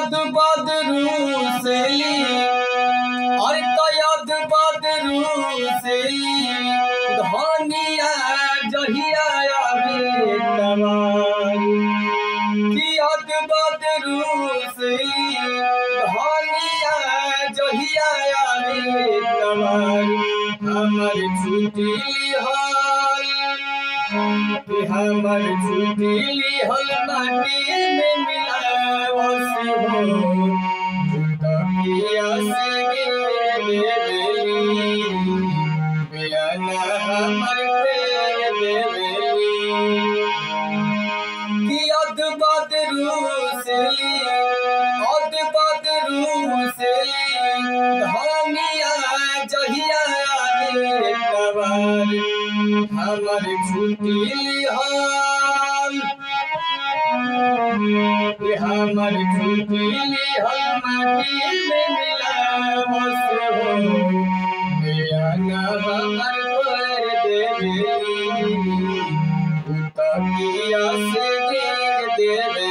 याद बदरू सेली और तो याद बदरू सेली धनिया जहिया आवे तवार की याद बदरू सेली धनिया जहिया आवे तवार हमर छुट्टी हमर छुट्टी हल माटी में मिलावस हो जुटकिया से देवेली बेअना हमर प्रेम देवेली कि अद बदरू सेली अद बदरू सेली धनिया जहिया आवे तवार हमर छुट्टी हमर छुट्टी माटी में मिलावस हो बेअना हमर कर देवेली तकिया से देवे।